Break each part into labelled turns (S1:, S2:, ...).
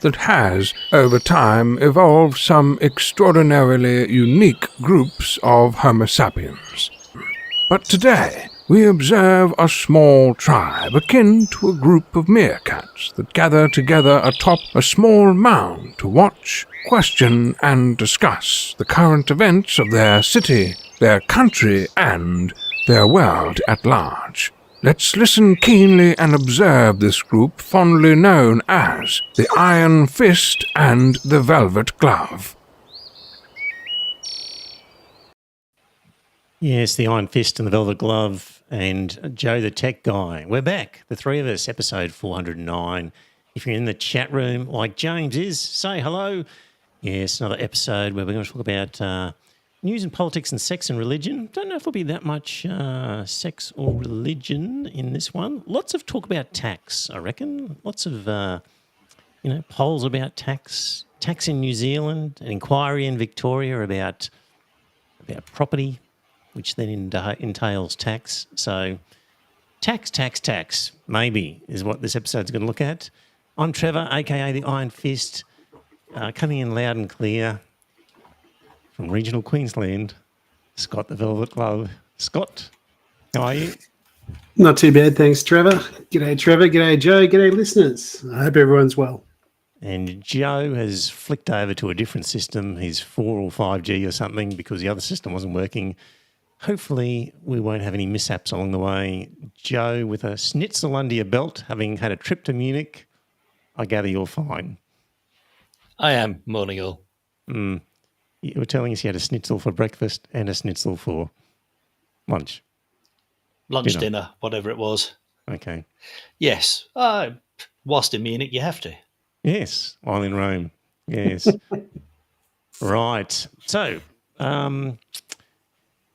S1: that has, over time, evolved some extraordinarily unique groups of Homo sapiens. But today, we observe a small tribe akin to a group of meerkats that gather together atop a small mound to watch, question, and discuss the current events of their city, their country, and their world at large. Let's listen keenly and observe this group fondly known as the Iron Fist and the Velvet Glove.
S2: Yes, the Iron Fist and the Velvet Glove and Joe the Tech Guy. We're back, the three of us, episode 409. If you're in the chat room like James is, say hello. Yes, another episode where we're going to talk about news and politics and sex and religion. Don't know if there'll be that much sex or religion in this one. Lots of talk about tax, I reckon. Lots of, polls about tax in New Zealand, an inquiry in Victoria about property, which then entails tax. So tax, maybe, is what this episode's going to look at. I'm Trevor, a.k.a. the Iron Fist, coming in loud and clear from regional Queensland. Scott the Velvet Glove. Scott, how are you?
S3: Not too bad, thanks, Trevor. G'day, Trevor. G'day, Joe. G'day, listeners. I hope everyone's well.
S2: And Joe has flicked over to a different system. He's 4 or 5G or something because the other system wasn't working. Hopefully we won't have any mishaps along the way. Joe, with a schnitzel under your belt, having had a trip to Munich, I gather you're fine.
S4: I am. Morning all.
S2: You were telling us you had a schnitzel for breakfast and a schnitzel for lunch.
S4: Lunch, dinner, whatever it was.
S2: Okay.
S4: Yes. Whilst in Munich, you have to.
S2: Yes, while in Rome. Yes. Right. So,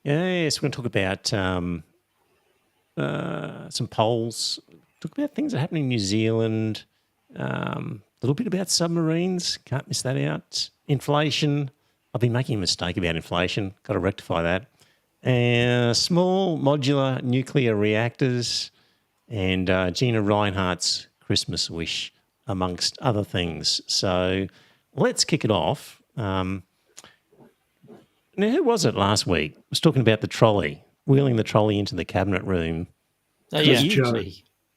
S2: yes, we're going to talk about some polls, talk about things that happen in New Zealand, a little bit about submarines, can't miss that out, inflation. I've been making a mistake about inflation, got to rectify that, and small modular nuclear reactors, and Gina Reinhardt's Christmas wish, amongst other things. So let's kick it off. Now, who was it last week? I was talking about the trolley, wheeling the trolley into the cabinet room.
S4: Oh, yeah.
S3: Joe.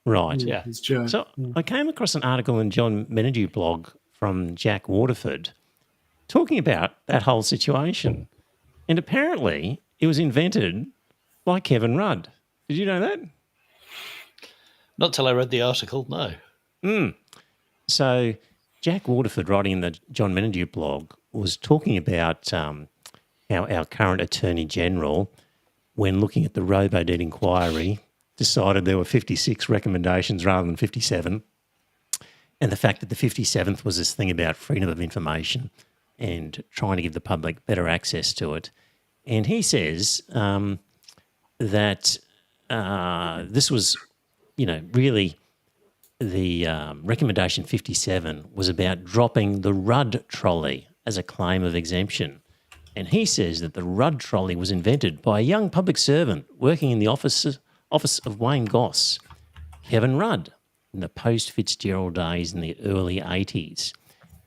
S2: Right.
S4: Yeah.
S3: It's Joe.
S2: So I came across an article in John Menadue blog from Jack Waterford talking about that whole situation. And apparently it was invented by Kevin Rudd. Did you know that?
S4: Not till I read the article, no.
S2: So Jack Waterford, writing in the John Menadue blog, was talking about how our current Attorney General, when looking at the Robodebt inquiry, decided there were 56 recommendations rather than 57, and the fact that the 57th was this thing about freedom of information and trying to give the public better access to it. And he says that this was, really the recommendation 57 was about dropping the Rudd trolley as a claim of exemption. And he says that the Rudd trolley was invented by a young public servant working in the office of Wayne Goss, Kevin Rudd, in the post-Fitzgerald days in the early 80s.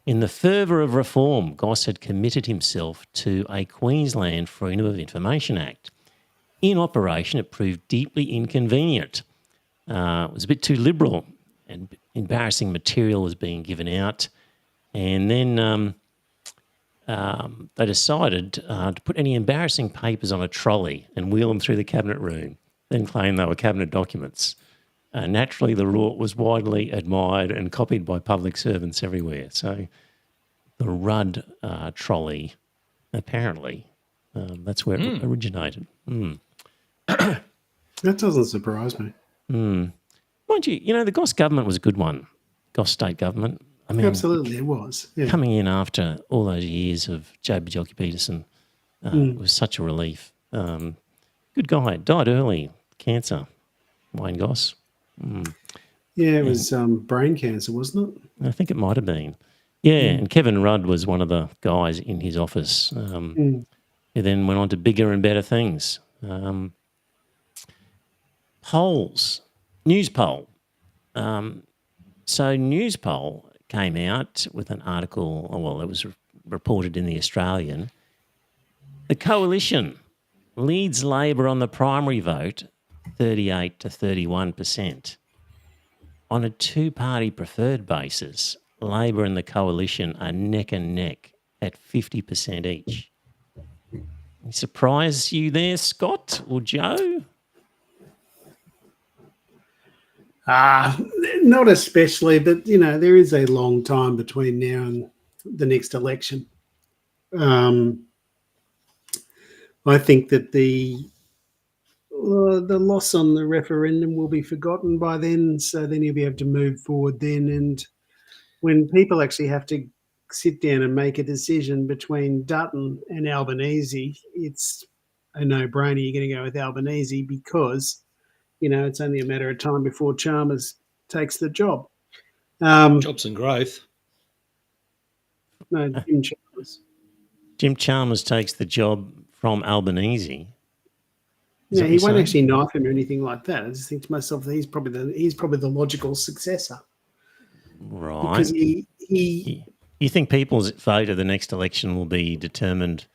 S2: In the fervour of reform, Goss had committed himself to a Queensland Freedom of Information Act. In operation, it proved deeply inconvenient. It was a bit too liberal, and embarrassing material was being given out. And then they decided to put any embarrassing papers on a trolley and wheel them through the cabinet room, then claim they were cabinet documents. Naturally, the rort was widely admired and copied by public servants everywhere. So the Rudd trolley, apparently, that's where it originated.
S3: That doesn't surprise me.
S2: Mind you, the Goss government was a good one, Goss state government. I mean,
S3: Absolutely, it was. Yeah.
S2: coming in after all those years of Joe Bajocki-Peterson was such a relief. Good guy, died early, cancer, Wayne Goss.
S3: Yeah, it was brain cancer, wasn't it?
S2: I think it might have been. Yeah, and Kevin Rudd was one of the guys in his office who then went on to bigger and better things. Polls, Newspoll. So Newspoll came out with an article, it was reported in the Australian. The coalition leads Labor on the primary vote, 38 to 31%. On a two-party preferred basis, Labor and the coalition are neck and neck at 50% each. Any surprise you there, Scott or Joe?
S3: Not especially, but, there is a long time between now and the next election. I think that the loss on the referendum will be forgotten by then, so then you'll be able to move forward then. And when people actually have to sit down and make a decision between Dutton and Albanese, it's a no-brainer. You're going to go with Albanese because, it's only a matter of time before Chalmers takes the job.
S4: Jobs and growth.
S3: No, Jim Chalmers.
S2: Jim Chalmers takes the job from Albanese.
S3: Yeah, he won't actually knife him or anything like that. I just think to myself that he's probably the logical successor.
S2: Right.
S3: Because he
S2: You think people's vote of the next election will be determined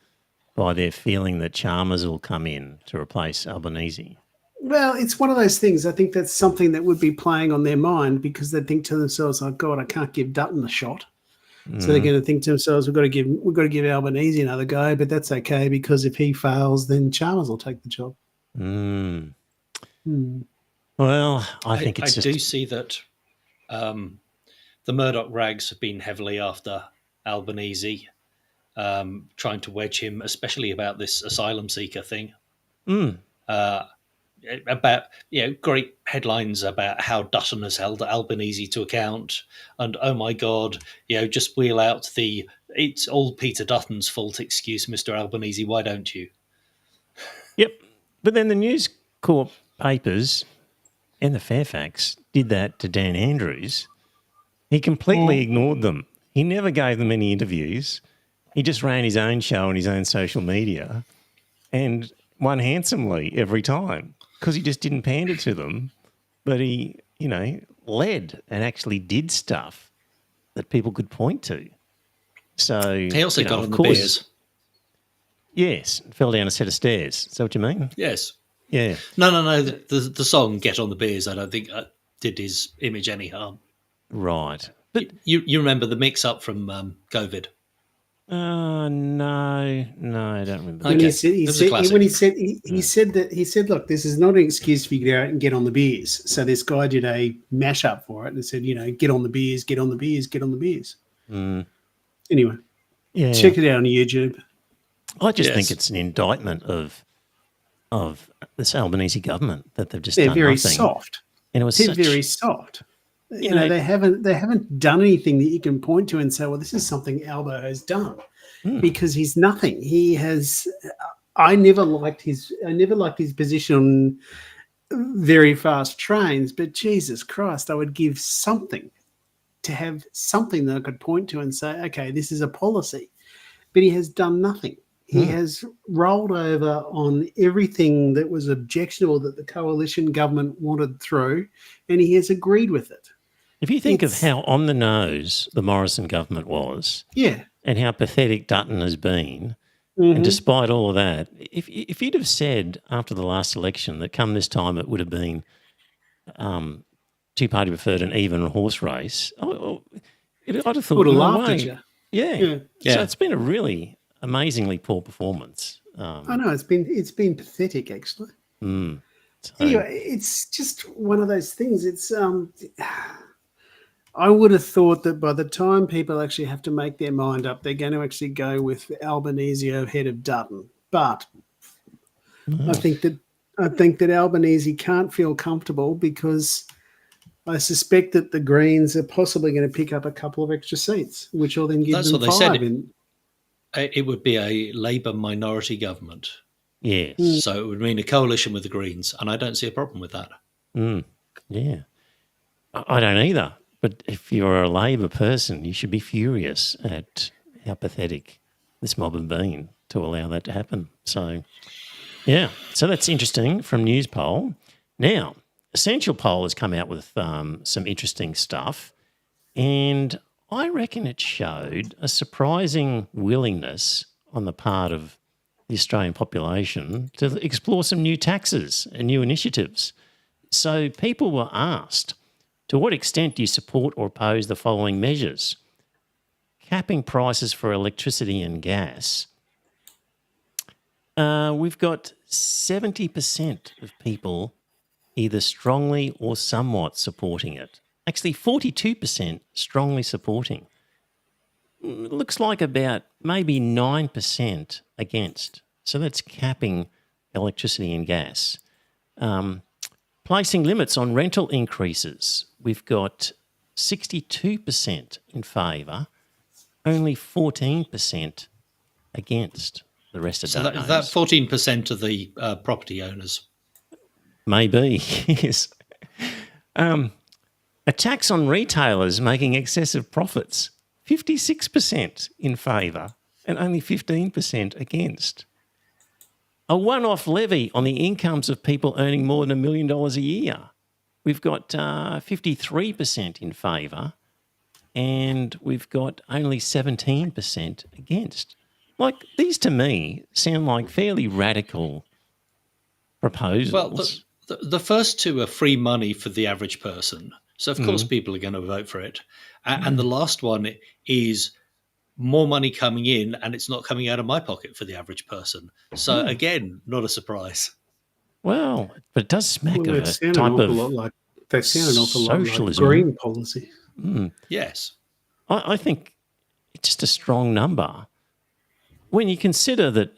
S2: by their feeling that Chalmers will come in to replace Albanese?
S3: Well, it's one of those things. I think that's something that would be playing on their mind because they think to themselves, "Oh God, I can't give Dutton a shot." So they're going to think to themselves, "We've got to give Albanese another go," but that's okay because if he fails, then Chalmers will take the job.
S2: Well, I think I
S4: do see that the Murdoch rags have been heavily after Albanese, trying to wedge him, especially about this asylum seeker thing. About great headlines about how Dutton has held Albanese to account, and oh my God, just wheel out the "it's all Peter Dutton's fault" excuse, Mr. Albanese. Why don't you?
S2: Yep, but then the News Corp papers and the Fairfax did that to Dan Andrews. He completely ignored them. He never gave them any interviews. He just ran his own show on his own social media and won handsomely every time because he just didn't pander to them. But he, led and actually did stuff that people could point to. So
S4: he also got on the beers.
S2: Yes, fell down a set of stairs. Is that what you mean?
S4: Yes.
S2: Yeah.
S4: No. The song "Get on the Beers" I don't think did his image any harm.
S2: Right.
S4: But you remember the mix-up from COVID?
S2: No, I don't remember.
S3: When he said, "Look, this is not an excuse for you to go out and get on the beers." So this guy did a mashup for it and said, "Get on the beers, get on the beers, get on the beers." Anyway, check it out on YouTube.
S2: I just think it's an indictment of this Albanese government that they've just
S3: they're
S2: done
S3: very
S2: nothing.
S3: soft.
S2: And it was
S3: very soft. They haven't done anything that you can point to and say, "Well, this is something Albo has done," because he's nothing. He has. I never liked his position on very fast trains, but Jesus Christ, I would give something to have something that I could point to and say, "Okay, this is a policy," but he has done nothing. He has rolled over on everything that was objectionable that the coalition government wanted through, and he has agreed with it.
S2: If you think of how on the nose the Morrison government was, and how pathetic Dutton has been, and despite all of that, if you'd have said after the last election that come this time it would have been two-party preferred and even horse race, I'd have thought,
S3: would have laughed at you.
S2: Yeah. So it's been a really amazingly poor performance.
S3: I know it's been pathetic actually. Anyway, it's just one of those things. It's I would have thought that by the time people actually have to make their mind up, they're going to actually go with Albanese ahead of Dutton. But I think that Albanese can't feel comfortable because I suspect that the Greens are possibly going to pick up a couple of extra seats, which will then give them 5.
S4: It would be a Labour minority government.
S2: Yes.
S4: So it would mean a coalition with the Greens, and I don't see a problem with that.
S2: Yeah. I don't either. But if you're a Labor person, you should be furious at how pathetic this mob have been to allow that to happen. So, yeah. So that's interesting from Newspoll. Now, Essential Poll has come out with some interesting stuff, and I reckon it showed a surprising willingness on the part of the Australian population to explore some new taxes and new initiatives. So people were asked, to what extent do you support or oppose the following measures? Capping prices for electricity and gas. We've got 70% of people either strongly or somewhat supporting it. Actually, 42% strongly supporting. It looks like about maybe 9% against. So that's capping electricity and gas. Placing limits on rental increases. We've got 62% in favour, only 14% against. The rest of
S4: So that 14% of the property owners.
S2: Maybe, yes. A tax on retailers making excessive profits, 56% in favour and only 15% against. A one-off levy on the incomes of people earning more than $1 million a year. We've got 53% in favour and we've got only 17% against. Like, these to me sound like fairly radical proposals.
S4: Well, the first two are free money for the average person. So, of course, people are going to vote for it. And the last one is more money coming in and it's not coming out of my pocket for the average person. So, again, not a surprise.
S2: Well, but it does smack of a
S3: They sound
S2: type
S3: an awful
S2: of
S3: lot like
S2: socialism.
S3: green policy.
S4: Yes.
S2: I think it's just a strong number. When you consider that,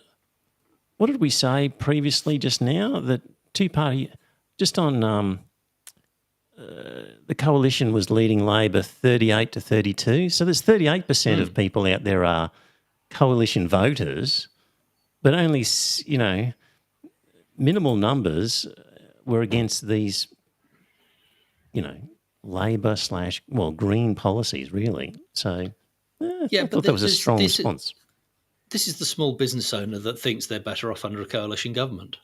S2: what did we say previously just now? That two-party, just on the coalition was leading Labor 38 to 32. So there's 38% of people out there are coalition voters, but only, minimal numbers were against these, Labor / green policies, really. So I thought that was a strong response.
S4: This is the small business owner that thinks they're better off under a coalition government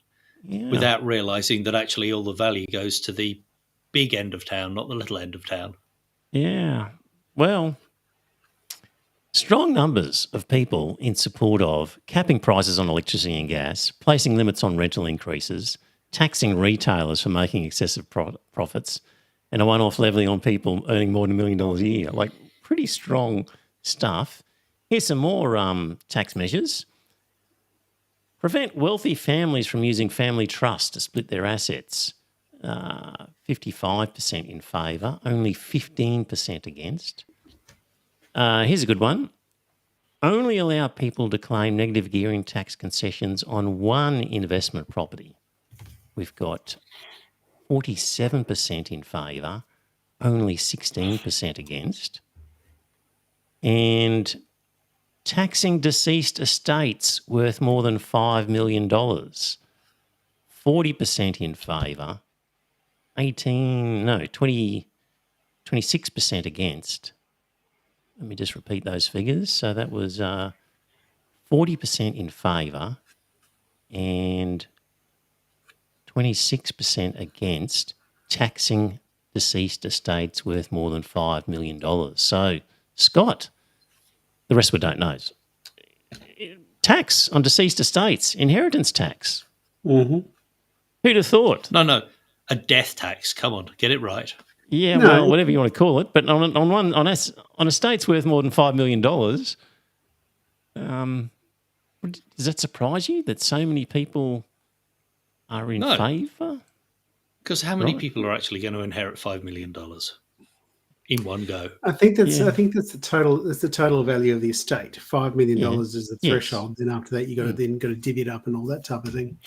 S4: without realising that actually all the value goes to the big end of town, not the little end of town.
S2: Yeah. Well, strong numbers of people in support of capping prices on electricity and gas, placing limits on rental increases, taxing retailers for making excessive profits, and a one-off levy on people earning more than $1 million a year. Like, pretty strong stuff. Here's some more tax measures. Prevent wealthy families from using family trust to split their assets. 55% in favour, only 15% against. Here's a good one. Only allow people to claim negative gearing tax concessions on one investment property. We've got 47% in favour, only 16% against. And taxing deceased estates worth more than $5 million. 40% in favour, 26% against. Let me just repeat those figures. So that was 40% in favour and 26% against taxing deceased estates worth more than $5 million. So, Scott, the rest we don't know. Tax on deceased estates, inheritance tax.
S3: Mm-hmm.
S2: Who'd have thought?
S4: No. A death tax. Come on, get it right.
S2: Yeah, well, whatever you want to call it. But on estates worth more than $5 million, does that surprise you that so many people are in favour?
S4: Because how many people are actually going to inherit $5 million in one go?
S3: I think that's the total. That's the total value of the estate. $5 million is the threshold. Then after that, you got to divvy it up and all that type of thing.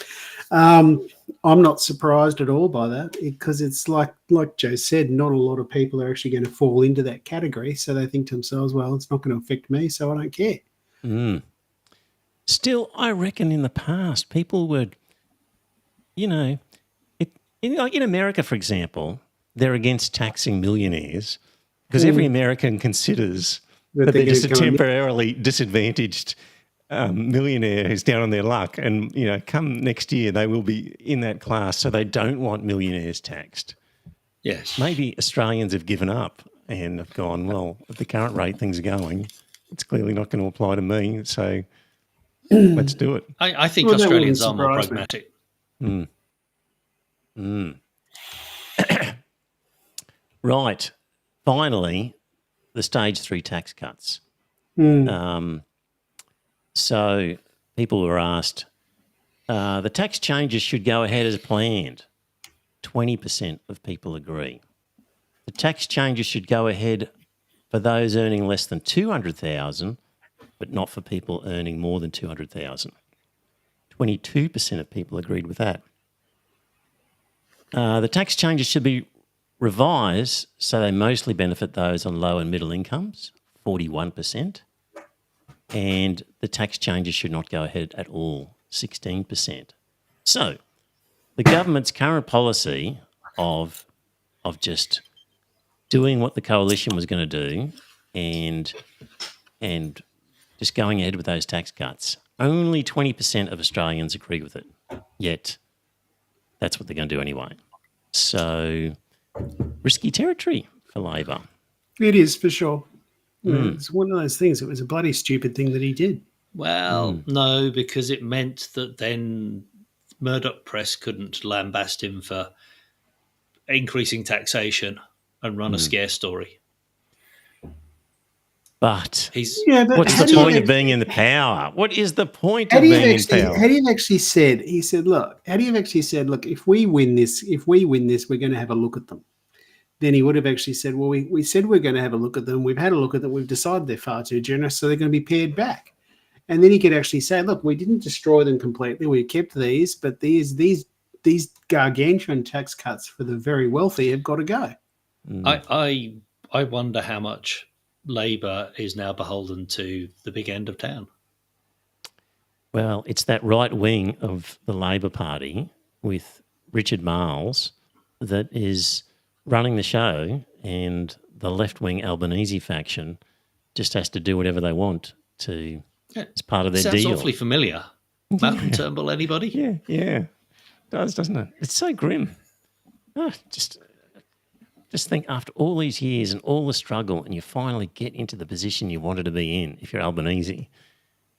S3: I'm not surprised at all by that because it's like Joe said, not a lot of people are actually going to fall into that category. So they think to themselves, well, it's not going to affect me, so I don't care.
S2: Still, I reckon in the past, people would, like in America, for example, they're against taxing millionaires because every American considers that they're just a temporarily disadvantaged millionaire who's down on their luck. And, come next year, they will be in that class, so they don't want millionaires taxed.
S4: Yes.
S2: Maybe Australians have given up and have gone, well, at the current rate things are going, it's clearly not going to apply to me, so let's do it.
S4: I think
S3: Well, that
S4: Australians
S3: wouldn't
S4: are more
S3: surprise me.
S4: pragmatic.
S2: Right. Finally, the stage 3 tax cuts. So people were asked, the tax changes should go ahead as planned. 20% of people agree. The tax changes should go ahead for those earning less than 200,000, but not for people earning more than 200,000. 22% of people agreed with that. The tax changes should be revised so they mostly benefit those on low and middle incomes, 41%. And the tax changes should not go ahead at all, 16%. So the government's current policy of just doing what the coalition was going to do and just going ahead with those tax cuts, only 20% of Australians agree with it, yet that's what they're going to do anyway. So risky territory for Labor.
S3: It is for sure. It's one of those things. It was a bloody stupid thing that he did.
S4: Well, no, because it meant that then Murdoch Press couldn't lambast him for increasing taxation and run a scare story.
S2: But
S3: But
S2: what's
S3: how
S2: the
S3: do you
S2: point of
S3: ex-
S2: being in the power? What is the point
S3: Had
S2: of
S3: he
S2: being in
S3: actually,
S2: power?
S3: had he actually said, look, if we win this, we're going to have a look at them. Then he would have actually said, well, we said we're going to have a look at them. We've had a look at them. We've decided they're far too generous, so they're going to be pared back. And then he could actually say, look, we didn't destroy them completely. We kept these, but these gargantuan tax cuts for the very wealthy have got to go.
S4: I wonder how much Labor is now beholden to the big end of town.
S2: Well, it's that right wing of the Labor Party with Richard Marles that is running the show, and the left-wing Albanese faction just has to do whatever they want to as part of their
S4: Sounds
S2: deal.
S4: awfully familiar. Malcolm Turnbull, anybody?
S2: Yeah. It does, doesn't it? It's so grim. Just think, after all these years and all the struggle, and you finally get into the position you wanted to be in if you're Albanese,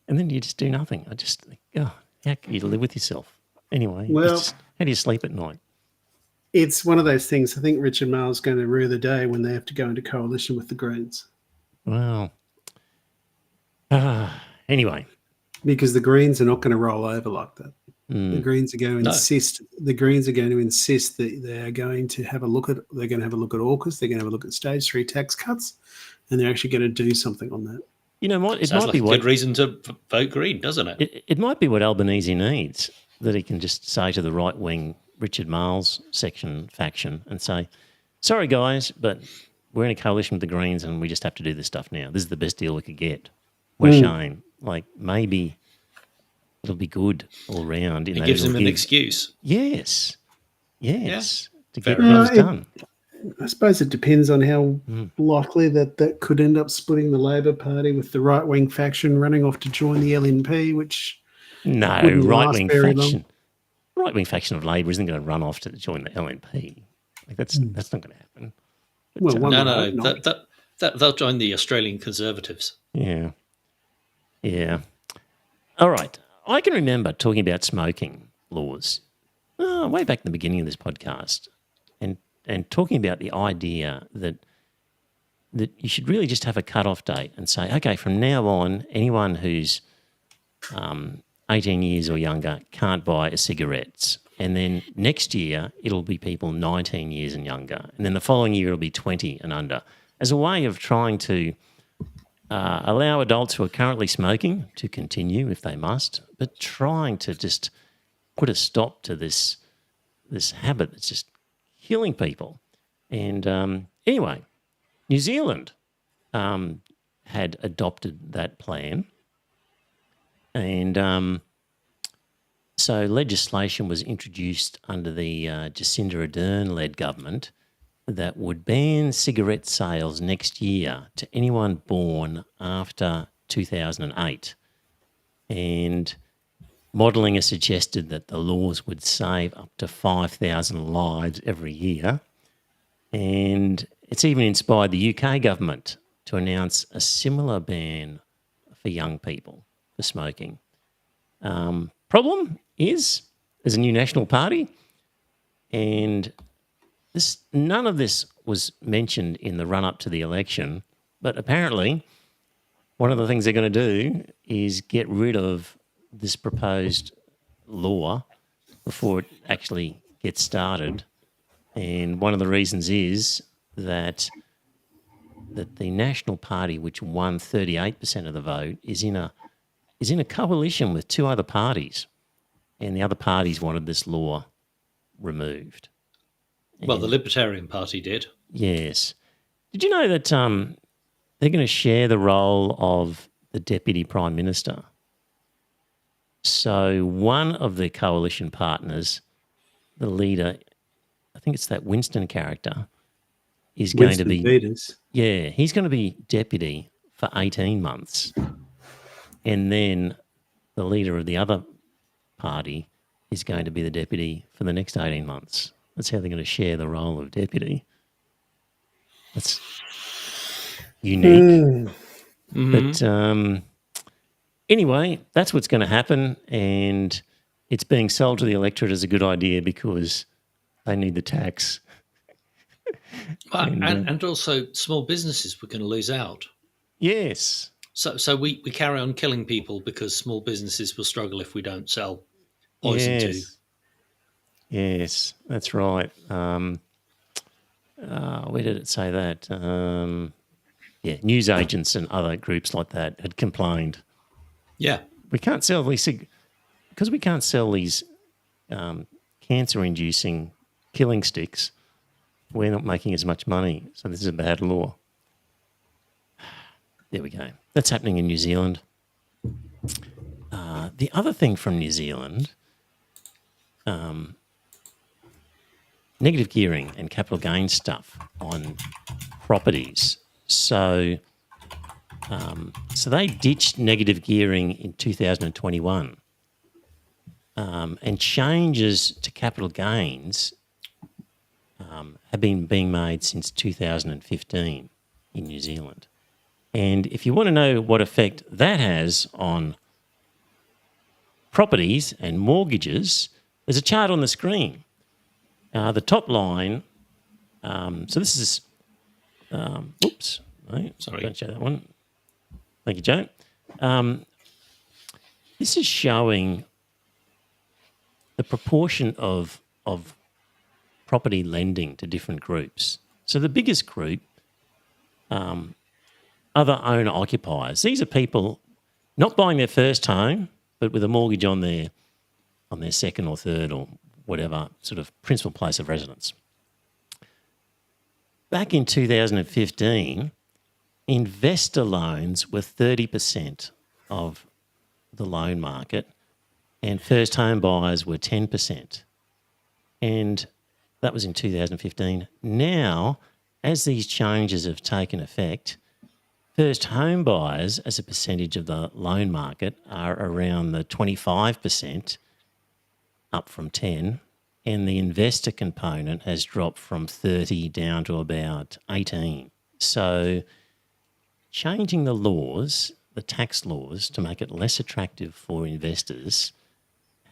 S2: and then you just do nothing. I just think, how can you live with yourself? Anyway,
S3: Well,
S2: how do you sleep at night?
S3: It's one of those things. I think Richard Marles is going to rue the day when they have to go into coalition with the Greens.
S2: Well, anyway.
S3: Because the Greens are not going to roll over like that. The Greens are going to insist. The Greens are going to insist that they're going to have a look at. They're going to have a look at AUKUS. They're going to have a look at stage 3 tax cuts, and they're actually going to do something on that.
S2: You know what? It
S4: Sounds
S2: might
S4: like
S2: be
S4: a good reason to vote Green, doesn't it?
S2: It might be what Albanese needs, that he can just say to the right wing Richard Marles faction and say, sorry guys, but we're in a coalition with the Greens and we just have to do this stuff now. This is the best deal we could get. What a shame. Like, maybe it'll be good all round.
S4: It gives him an excuse.
S2: Yes.
S4: Yeah.
S2: To get
S4: Fair
S2: things done.
S3: I suppose it depends on how likely that could end up splitting the Labor Party with the right-wing faction running off to join the LNP, which
S2: No,
S3: wouldn't last
S2: right-wing
S3: very
S2: faction. Right-wing faction of Labor isn't going to run off to join the LNP. Like, that's not going to happen. But,
S3: Well, one
S4: No.
S3: would hope not.
S4: They'll join the Australian Conservatives.
S2: Yeah. All right. I can remember talking about smoking laws way back in the beginning of this podcast, and talking about the idea that you should really just have a cut-off date and say, okay, from now on, anyone who's 18 years or younger can't buy cigarettes. And then next year, it'll be people 19 years and younger. And then the following year, it'll be 20 and under, as a way of trying to allow adults who are currently smoking to continue if they must, but trying to just put a stop to this habit that's just killing people. And anyway, New Zealand had adopted that plan. And so legislation was introduced under the Jacinda Ardern-led government that would ban cigarette sales next year to anyone born after 2008. And modelling has suggested that the laws would save up to 5,000 lives every year. And It's even inspired the UK government to announce a similar ban for young people for smoking. Problem is, there's a new National Party, and none of this was mentioned in the run-up to the election, but apparently one of the things they're going to do is get rid of this proposed law before it actually gets started. And one of the reasons is that the National Party, which won 38% of the vote, is in a coalition with two other parties, and the other parties wanted this law removed.
S4: Well, the Libertarian Party did.
S2: Yes. Did you know that they're going to share the role of the Deputy Prime Minister? So one of the coalition partners, the leader, I think it's that Winston character, is going to be...
S3: Peters.
S2: Yeah, he's going to be deputy for 18 months. And then the leader of the other party is going to be the deputy for the next 18 months. That's how they're going to share the role of deputy. That's unique. But anyway, that's what's going to happen, and it's being sold to the electorate as a good idea because they need the tax.
S4: And also small businesses were going to lose out.
S2: Yes.
S4: So we carry on killing people because small businesses will struggle if we don't sell poison to.
S2: Yes, that's right. Where did it say that? News agents and other groups like that had complained.
S4: Yeah.
S2: We can't sell these, because we can't sell these cancer-inducing killing sticks, we're not making as much money. So this is a bad law. There we go. That's happening in New Zealand. The other thing from New Zealand, negative gearing and capital gains stuff on properties. So they ditched negative gearing in 2021, and changes to capital gains have been being made since 2015 in New Zealand. And if you want to know what effect that has on properties and mortgages, there's a chart on the screen. The top line, so this is, oops, no, sorry, don't show that one. Thank you, Joe. This is showing the proportion of property lending to different groups. So the biggest group, other owner-occupiers. These are people not buying their first home, but with a mortgage on their second or third or whatever sort of principal place of residence. Back in 2015, investor loans were 30% of the loan market and first home buyers were 10%. And that was in 2015. Now, as these changes have taken effect, first home buyers as a percentage of the loan market are around the 25%, up from 10, and the investor component has dropped from 30 down to about 18. So changing the laws, the tax laws, to make it less attractive for investors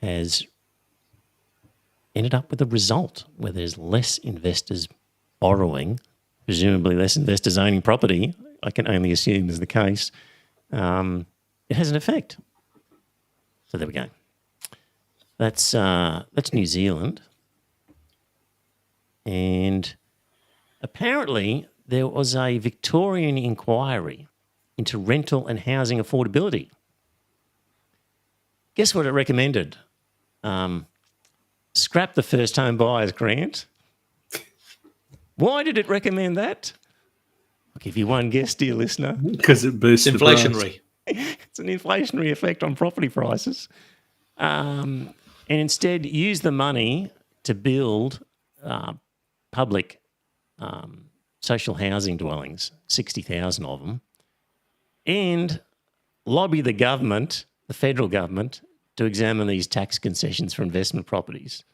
S2: has ended up with a result where there's less investors borrowing, presumably less investors owning property. I can only assume is the case. It has an effect. So there we go. That's New Zealand. And apparently there was a Victorian inquiry into rental and housing affordability. Guess what it recommended? Scrap the first home buyers grant. Why did it recommend that? I'll give you one guess, dear listener.
S3: Because it boosts
S4: It's inflationary.
S2: It's an inflationary effect on property prices. And instead use the money to build public social housing dwellings, 60,000 of them, and lobby the government, the federal government, to examine these tax concessions for investment properties.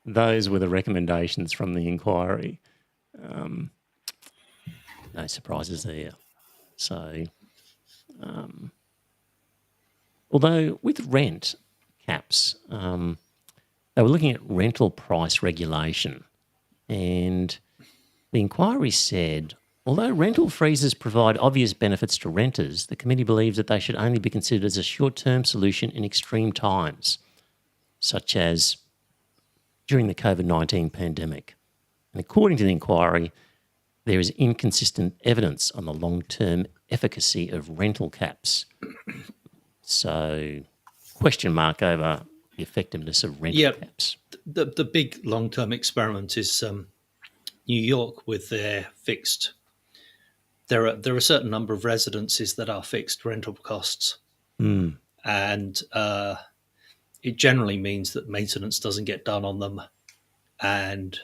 S2: Those were the recommendations from the inquiry. no surprises there. So, although with rent caps, they were looking at rental price regulation, and the inquiry said, although rental freezes provide obvious benefits to renters, the committee believes that they should only be considered as a short-term solution in extreme times, such as during the COVID-19 pandemic. And according to the inquiry, there is inconsistent evidence on the long-term efficacy of rental caps. So, question mark over the effectiveness of rental caps.
S4: The big long-term experiment is New York with their fixed. There are a certain number of residences that are fixed rental costs, and it generally means that maintenance doesn't get done on them, and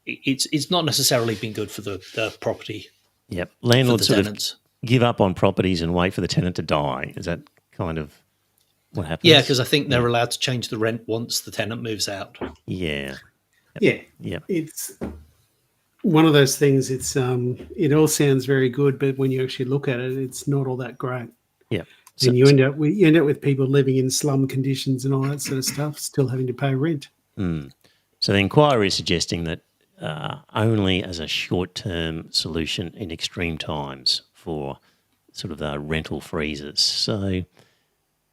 S4: it's not necessarily been good for the property.
S2: Yep, landlords
S4: for the
S2: sort
S4: tenants.
S2: of give up on properties and wait for the tenant to die. Is that kind of what happens?
S4: Yeah, because I think they're allowed to change the rent once the tenant moves out.
S2: Yeah.
S3: Yeah. It's one of those things. It's it all sounds very good, but when you actually look at it, it's not all that great.
S2: Yeah.
S3: And you end up with people living in slum conditions and all that sort of stuff, still having to pay rent.
S2: So the inquiry is suggesting that only as a short-term solution in extreme times for sort of the rental freezes. So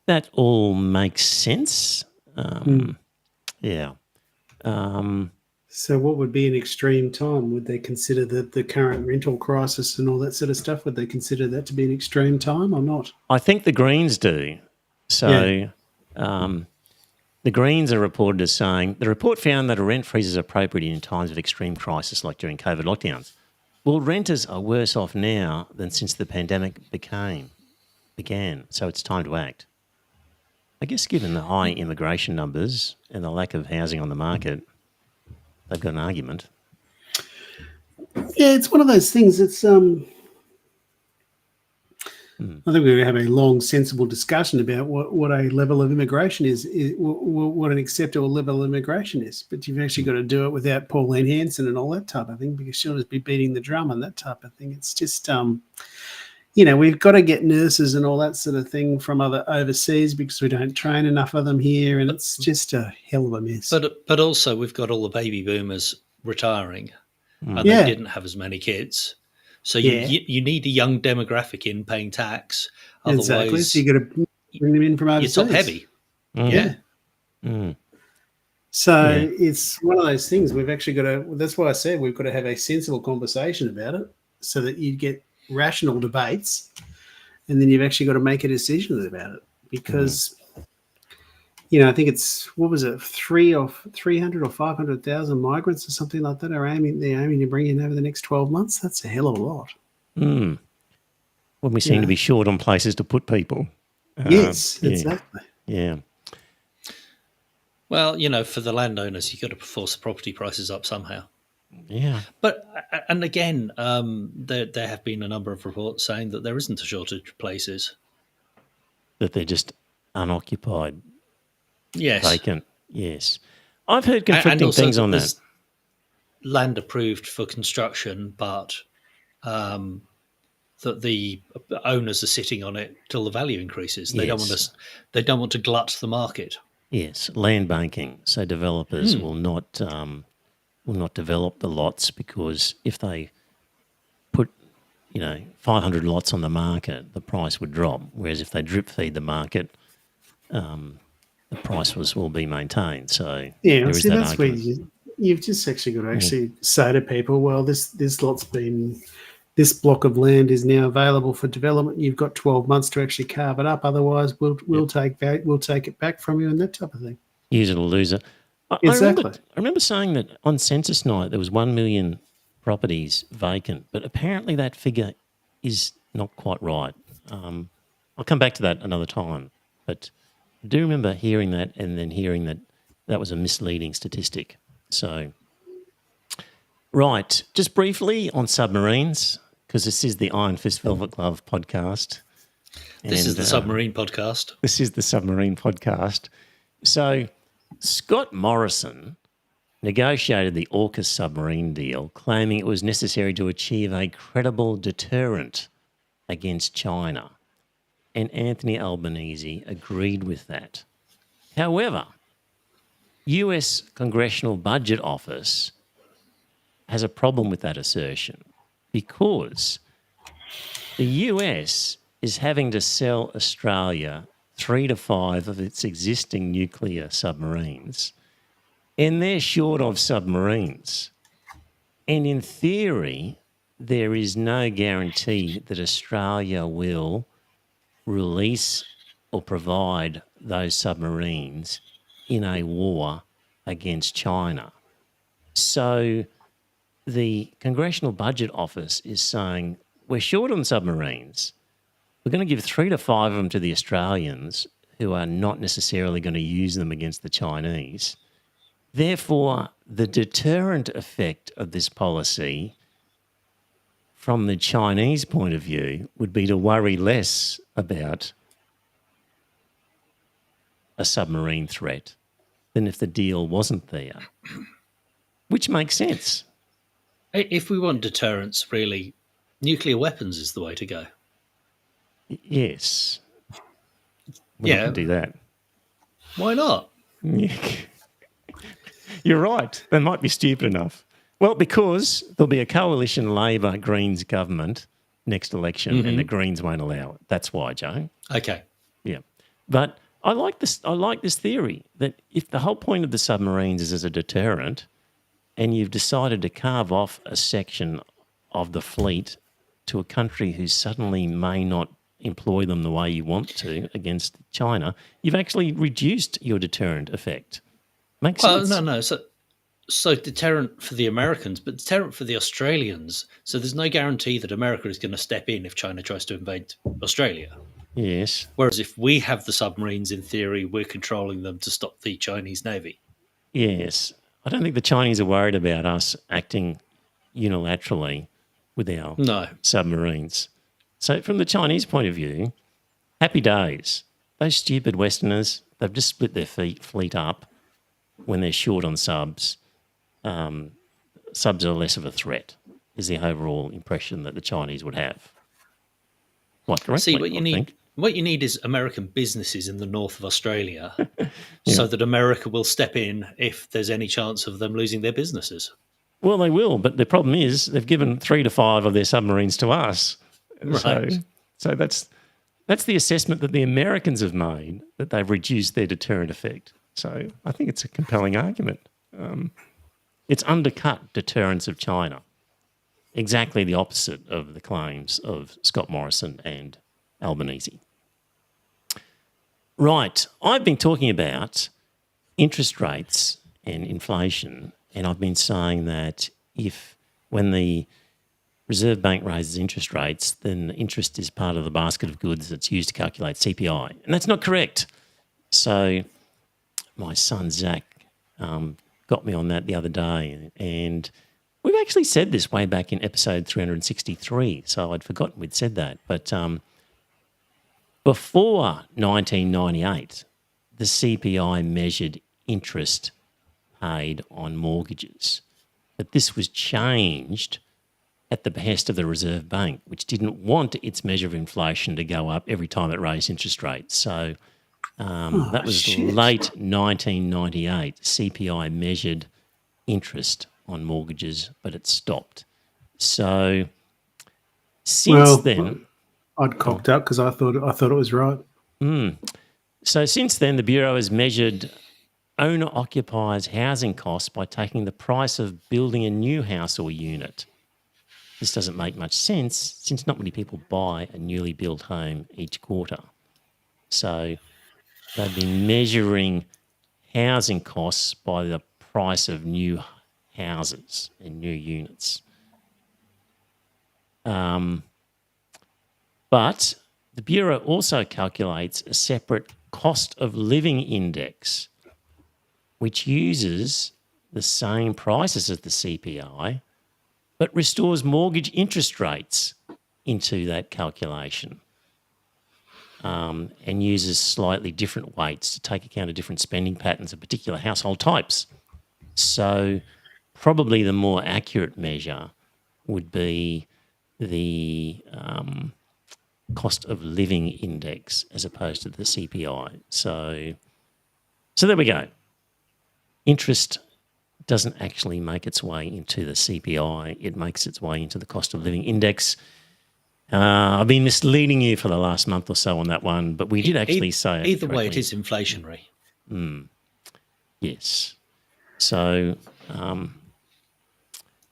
S2: that all makes sense. Yeah.
S3: So what would be an extreme time? Would they consider the current rental crisis and all that sort of stuff? Would they consider that to be an extreme time or not?
S2: I think the Greens do. So the Greens are reported as saying, the report found that a rent freeze is appropriate in times of extreme crisis like during COVID lockdowns. Well, renters are worse off now than since the pandemic began, so it's time to act. I guess given the high immigration numbers and the lack of housing on the market, they've got an argument.
S3: Yeah, it's one of those things. It's I think we have a long, sensible discussion about what a level of immigration is, what an acceptable level of immigration is. But you've actually got to do it without Pauline Hanson and all that type of thing, because she'll just be beating the drum and that type of thing. It's just, we've got to get nurses and all that sort of thing from other overseas because we don't train enough of them here, and it's just a hell of a mess.
S4: But also we've got all the baby boomers retiring, and they didn't have as many kids. So you need a young demographic in paying tax. Otherwise,
S3: exactly. So you got to bring them in from overseas.
S4: You're top heavy.
S3: So it's one of those things we've actually got to. That's why I said we've got to have a sensible conversation about it, so that you get rational debates, and then you've actually got to make a decision about it. Because I think it's 300 or 500,000 migrants or something like that they're aiming to bring in over the next 12 months. That's a hell of a lot.
S2: When we seem to be short on places to put people.
S3: Yes, exactly.
S2: Yeah.
S4: Well, for the landowners, you've got to force the property prices up somehow.
S2: Yeah.
S4: But, and again, there have been a number of reports saying that there isn't a shortage of places.
S2: That they're just unoccupied.
S4: Yes.
S2: Vacant. Yes. I've heard conflicting things on that.
S4: Land approved for construction, but that the owners are sitting on it till the value increases. They don't want to glut the market.
S2: Yes, land banking. So developers will not develop the lots, because if they put 500 lots on the market, the price would drop. Whereas if they drip feed the market, the price will be maintained. So there is that
S3: that's
S2: argument.
S3: where you've just actually got to actually say to people, well, this block of land is now available for development. You've got 12 months to actually carve it up. Otherwise, we'll take it back from you and that type of thing.
S2: Use it or lose it.
S3: Exactly.
S2: I remember saying that on census night there was 1 million properties vacant, but apparently that figure is not quite right. I'll come back to that another time, but I do remember hearing that and then hearing that was a misleading statistic. So, right, just briefly on submarines, because this is the Iron Fist Velvet Glove podcast.
S4: This is the submarine podcast.
S2: This is the submarine podcast. So, Scott Morrison negotiated the AUKUS submarine deal, claiming it was necessary to achieve a credible deterrent against China. And Anthony Albanese agreed with that. However, US Congressional Budget Office has a problem with that assertion because the US is having to sell Australia 3 to 5 of its existing nuclear submarines, and they're short of submarines. And in theory, there is no guarantee that Australia will release or provide those submarines in a war against China. So the Congressional Budget Office is saying, we're short on submarines. We're going to give 3 to 5 of them to the Australians who are not necessarily going to use them against the Chinese. Therefore, the deterrent effect of this policy from the Chinese point of view would be to worry less about a submarine threat than if the deal wasn't there, which makes sense.
S4: If we want deterrence, really, nuclear weapons is the way to go.
S2: Yes. We're not going to do that.
S4: Why not?
S2: You're right. They might be stupid enough. Well, because there'll be a coalition Labor-Greens government next election and the Greens won't allow it. That's why, Joe.
S4: Okay.
S2: Yeah. But I like this theory that if the whole point of the submarines is as a deterrent and you've decided to carve off a section of the fleet to a country who suddenly may not employ them the way you want to against China, you've actually reduced your deterrent effect. Makes sense.
S4: No. So deterrent for the Americans, but deterrent for the Australians. So there's no guarantee that America is going to step in if China tries to invade Australia.
S2: Yes.
S4: Whereas if we have the submarines, in theory, we're controlling them to stop the Chinese Navy.
S2: Yes. I don't think the Chinese are worried about us acting unilaterally with our submarines. So from the Chinese point of view, happy days. Those stupid Westerners, they've just split their fleet up when they're short on subs. Subs are less of a threat, is the overall impression that the Chinese would have. Quite correctly,
S4: what you need is American businesses in the north of Australia so that America will step in if there's any chance of them losing their businesses.
S2: Well, they will, but the problem is they've given 3 to 5 of their submarines to us.
S4: Right.
S2: So that's the assessment that the Americans have made, that they've reduced their deterrent effect. So I think it's a compelling argument. It's undercut deterrence of China. Exactly the opposite of the claims of Scott Morrison and Albanese. Right. I've been talking about interest rates and inflation, and I've been saying that when the Reserve Bank raises interest rates, then interest is part of the basket of goods that's used to calculate CPI. And that's not correct. So my son, Zach, got me on that the other day. And we've actually said this way back in episode 363, so I'd forgotten we'd said that. But before 1998, the CPI measured interest paid on mortgages. But this was changed at the behest of the Reserve Bank, which didn't want its measure of inflation to go up every time it raised interest rates. So that was late 1998. CPI measured interest on mortgages, but it stopped. So since then,
S3: I'd cocked up because I thought it was right.
S2: So since then, the Bureau has measured owner-occupiers' housing costs by taking the price of building a new house or unit. This doesn't make much sense since not many people buy a newly built home each quarter. So they've been measuring housing costs by the price of new houses and new units. But the Bureau also calculates a separate cost of living index, which uses the same prices as the CPI, but restores mortgage interest rates into that calculation and uses slightly different weights to take account of different spending patterns of particular household types. So probably the more accurate measure would be the cost of living index as opposed to the CPI. So there we go. Interest doesn't actually make its way into the CPI. It makes its way into the cost of living index. I've been misleading you for the last month or so on that one, but we did actually say it
S4: either way, it
S2: correctly.
S4: is inflationary.
S2: Yes. So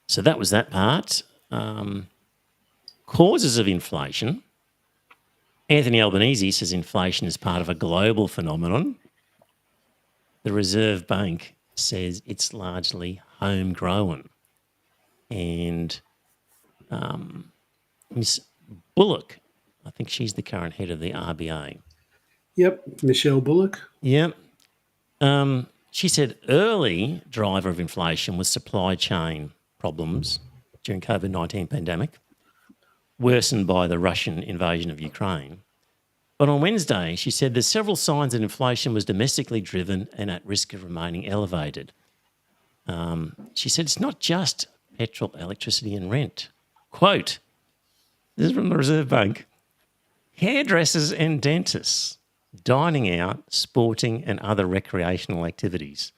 S2: so that was that part. Causes of inflation. Anthony Albanese says inflation is part of a global phenomenon. The Reserve Bank says it's largely homegrown. And Miss Bullock, I think she's the current head of the RBA.
S3: Yep, Michelle Bullock.
S2: Yep. She said early driver of inflation was supply chain problems during COVID-19 pandemic, worsened by the Russian invasion of Ukraine. But on Wednesday, she said there's several signs that inflation was domestically driven and at risk of remaining elevated. She said it's not just petrol, electricity and rent. Quote, this is from the Reserve Bank, hairdressers and dentists, dining out, sporting and other recreational activities.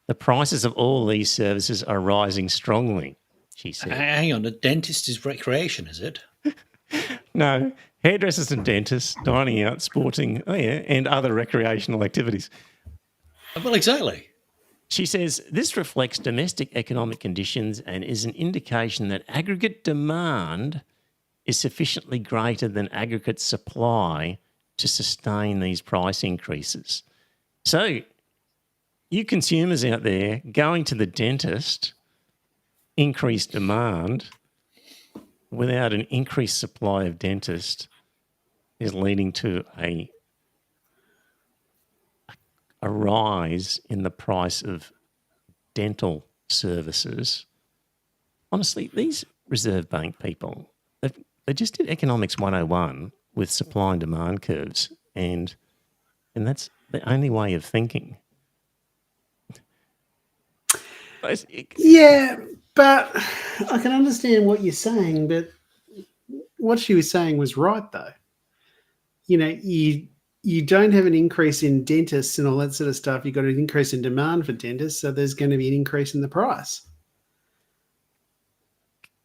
S2: The prices of all these services are rising strongly, she said.
S4: Hang on, a dentist is recreation, is it?
S2: No, hairdressers and dentists, dining out, sporting, and other recreational activities.
S4: Well, exactly.
S2: She says this reflects domestic economic conditions and is an indication that aggregate demand is sufficiently greater than aggregate supply to sustain these price increases. So, you consumers out there going to the dentist, increased demand without an increased supply of dentists is leading to a rise in the price of dental services. Honestly, these Reserve Bank people, they just did Economics 101 with supply and demand curves, and that's the only way of thinking.
S3: Yeah, but I can understand what you're saying, but what she was saying was right, though. You know, you don't have an increase in dentists and all that sort of stuff. You've got an increase in demand for dentists, so there's going to be an increase in the price.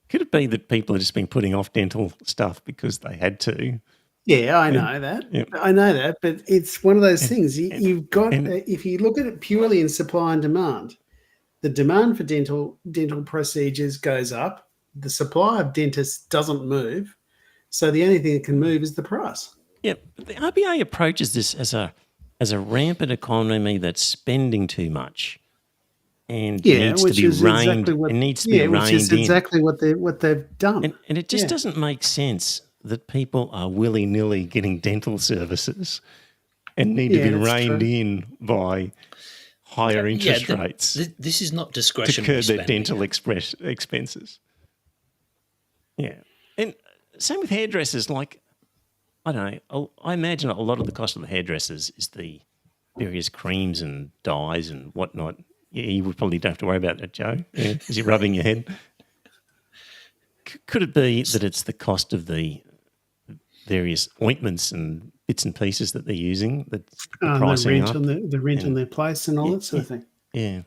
S2: Could it be that people have just been putting off dental stuff because they had to?
S3: Yeah, I know that.
S2: Yep.
S3: I know that, but it's one of those things. You've got, if you look at it purely in supply and demand, the demand for dental procedures goes up. The supply of dentists doesn't move. So the only thing that can move is the price.
S2: Yeah, but the RBA approaches this as a rampant economy that's spending too much and needs to be reined. It needs to be reined in.
S3: Which is exactly what they've done.
S2: And it just doesn't make sense that people are willy-nilly getting dental services and need to be reined in by higher interest rates.
S4: This is not discretionary
S2: to curb
S4: spending.
S2: their dental expenses. Yeah. And same with hairdressers. Like, I don't know, I imagine a lot of the cost of the hairdressers is the various creams and dyes and whatnot. Yeah, you would probably don't have to worry about that, Joe, as you're rubbing your head. Could it be that it's the cost of the various ointments and bits and pieces that they're using that's pricing up?
S3: The rent on their place and all that sort of thing.
S2: Yeah.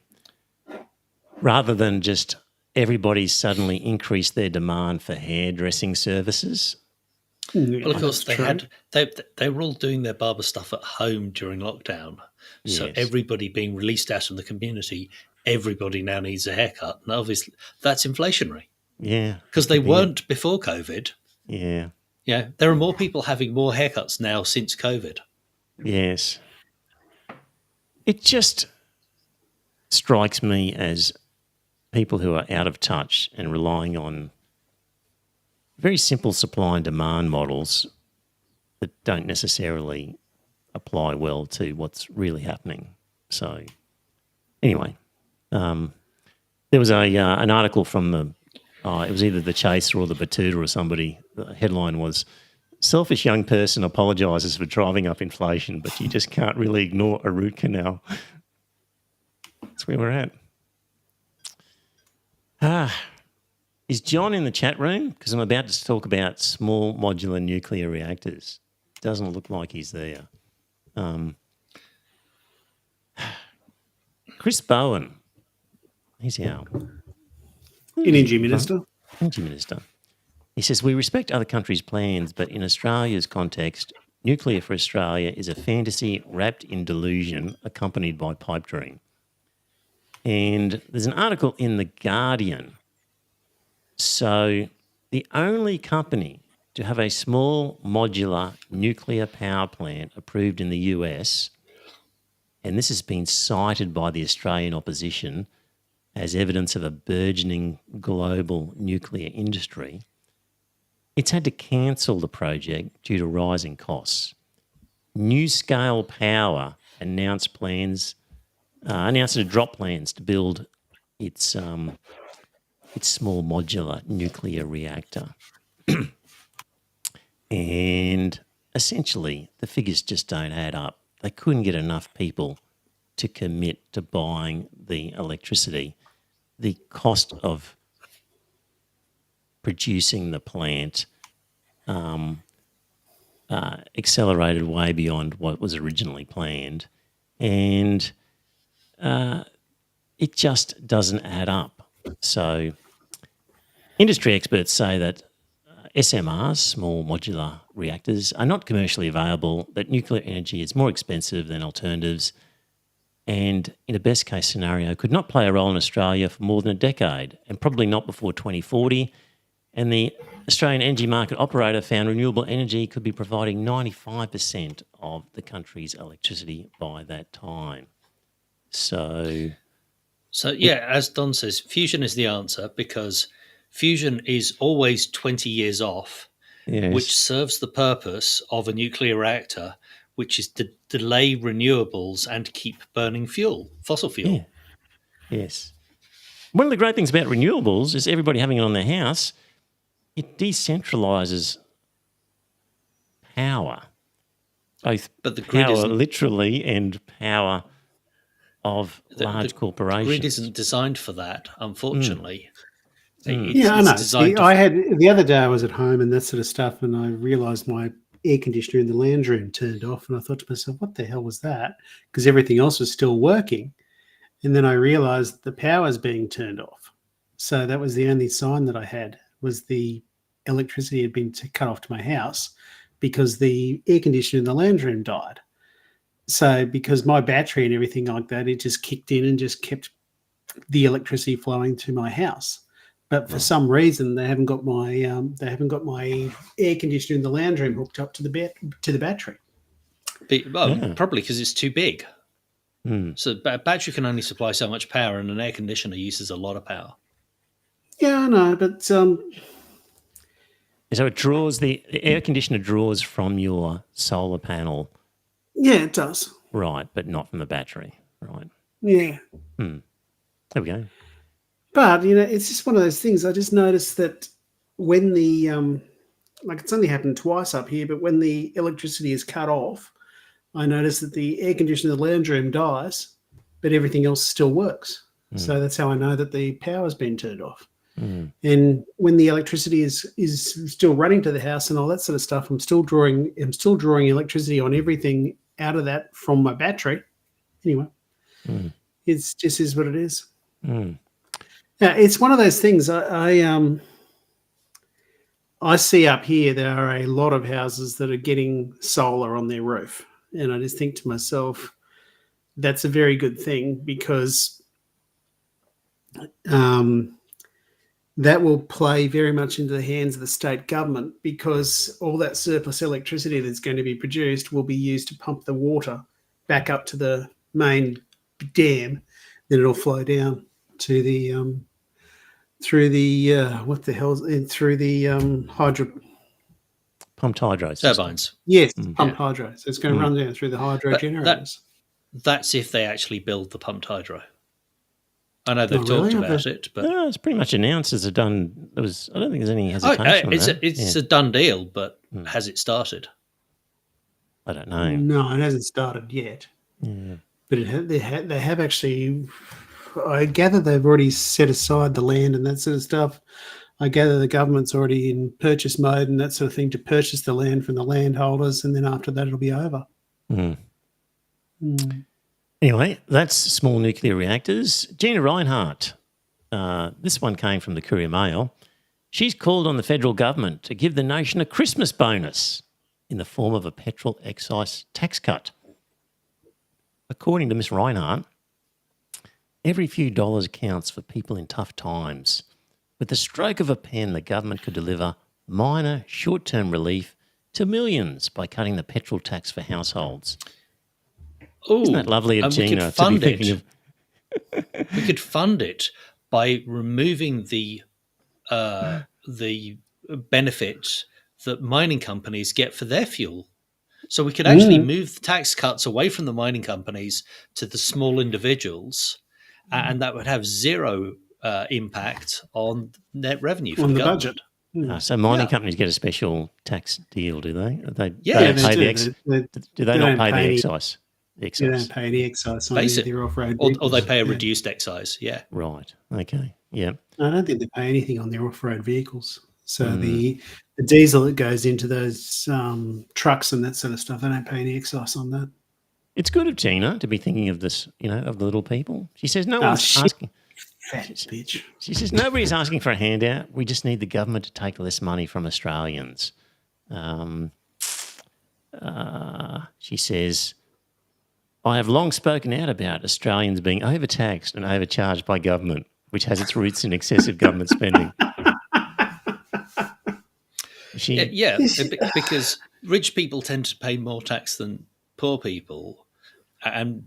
S2: Rather than just everybody suddenly increase their demand for hairdressing services.
S4: Well, of course, they were all doing their barber stuff at home during lockdown. So everybody being released out in the community, everybody now needs a haircut. And obviously, that's inflationary.
S2: Yeah.
S4: Because they weren't before COVID.
S2: Yeah.
S4: Yeah. There are more people having more haircuts now since COVID.
S2: Yes. It just strikes me as people who are out of touch and relying on very simple supply and demand models that don't necessarily apply well to what's really happening. So anyway, there was an article from it was either the Chaser or the Batuta or somebody. The headline was, "Selfish young person apologises for driving up inflation, but you just can't really ignore a root canal." That's where we're at. Is John in the chat room? Because I'm about to talk about small modular nuclear reactors. Doesn't look like he's there. Chris Bowen. He's our
S3: Energy Minister.
S2: Energy Minister. He says, we respect other countries' plans, but in Australia's context, nuclear for Australia is a fantasy wrapped in delusion accompanied by pipe dream. And there's an article in The Guardian. So the only company to have a small modular nuclear power plant approved in the US, and this has been cited by the Australian opposition as evidence of a burgeoning global nuclear industry, it's had to cancel the project due to rising costs. NewScale Power announced to drop plans to build its small modular nuclear reactor. And essentially, the figures just don't add up. They couldn't get enough people to commit to buying the electricity. The cost of producing the plant accelerated way beyond what was originally planned, and it just doesn't add up. So industry experts say that SMRs, small modular reactors, are not commercially available, that nuclear energy is more expensive than alternatives, and in a best case scenario could not play a role in Australia for more than a decade, and probably not before 2040. And the Australian Energy Market Operator found renewable energy could be providing 95% of the country's electricity by that time. So
S4: yeah, as Don says, fusion is the answer, because fusion is always 20 years off,
S2: yes.
S4: which serves the purpose of a nuclear reactor, which is to delay renewables and keep burning fossil fuel.
S2: Yeah. Yes. One of the great things about renewables is everybody having it on their house, it decentralises power, both
S4: but the grid
S2: power literally and power of large corporations.
S4: The grid isn't designed for that, unfortunately.
S3: I know. I had the other day I was at home and that sort of stuff, and I realised my air conditioner in the lounge room turned off, and I thought to myself, what the hell was that? Because everything else was still working. And then I realised the power's being turned off. So that was the only sign that I had, was the electricity had been cut off to my house because the air conditioner in the lounge room died. So because my battery and everything like that, it just kicked in and just kept the electricity flowing to my house. But for some reason, they haven't got my air conditioner in the lounge room hooked up to the battery.
S4: Probably because it's too big. So a battery can only supply so much power, and an air conditioner uses a lot of power.
S3: Yeah, I know, but
S2: so it draws the air conditioner draws from your solar panel.
S3: Yeah, it does.
S2: Right, but not from the battery. Right.
S3: Yeah.
S2: There we go.
S3: But, it's just one of those things. I just noticed that when the, it's only happened twice up here, but when the electricity is cut off, I noticed that the air conditioner in the lounge room dies, but everything else still works. So that's how I know that the power's been turned off. And when the electricity is still running to the house and all that sort of stuff, I'm still drawing electricity on everything out of that from my battery. Anyway, it's just is what it is. Now, it's one of those things. I see up here there are a lot of houses that are getting solar on their roof, and I just think to myself, that's a very good thing, because that will play very much into the hands of the state government, because all that surplus electricity that's going to be produced will be used to pump the water back up to the main dam. Then it'll flow down to the through the hydro
S2: pumped hydro
S4: turbines.
S3: Yes, pumped hydro. So it's going to run down through the hydro generators.
S4: That's if they actually build the pumped hydro. I know they've talked about it, but
S2: it's pretty much announced as a done. I don't think there's any hesitation.
S4: It's a done deal, but has it started?
S2: I don't know.
S3: No, it hasn't started yet.
S2: Yeah.
S3: But they have actually. I gather they've already set aside the land and that sort of stuff. I gather the government's already in purchase mode and that sort of thing to purchase the land from the landholders, and then after that it'll be over.
S2: Mm.
S3: Mm.
S2: Anyway, that's small nuclear reactors. Gina Reinhardt, this one came from the Courier Mail. She's called on the federal government to give the nation a Christmas bonus in the form of a petrol excise tax cut. According to Ms Reinhardt, every few dollars counts for people in tough times. With the stroke of a pen, the government could deliver minor short-term relief to millions by cutting the petrol tax for households.
S4: Ooh,
S2: Isn't that lovely of Gina to be thinking of?
S4: We could fund it by removing the benefit that mining companies get for their fuel. So we could actually move the tax cuts away from the mining companies to the small individuals, and that would have zero impact on net revenue for
S3: On
S4: the
S3: the
S4: government.
S3: budget.
S2: So mining companies get a special tax deal, do they?
S4: Yeah,
S2: they pay
S3: they
S2: the
S3: do.
S2: do they not pay the excise?
S3: They don't pay any excise on their off-road
S4: or
S3: vehicles.
S4: they pay a reduced excise. Yeah.
S2: Right. Okay. Yeah.
S3: I don't think they pay anything on their off-road vehicles. So the diesel that goes into those trucks and that sort of stuff, they don't pay any excise on that.
S2: It's good of Gina to be thinking of this, of the little people. She says no one's
S3: shit.
S2: asking.
S3: Fat bitch.
S2: She says nobody's asking for a handout. We just need the government to take less money from Australians. She says, I have long spoken out about Australians being overtaxed and overcharged by government, which has its roots in excessive government spending.
S4: Because rich people tend to pay more tax than poor people, and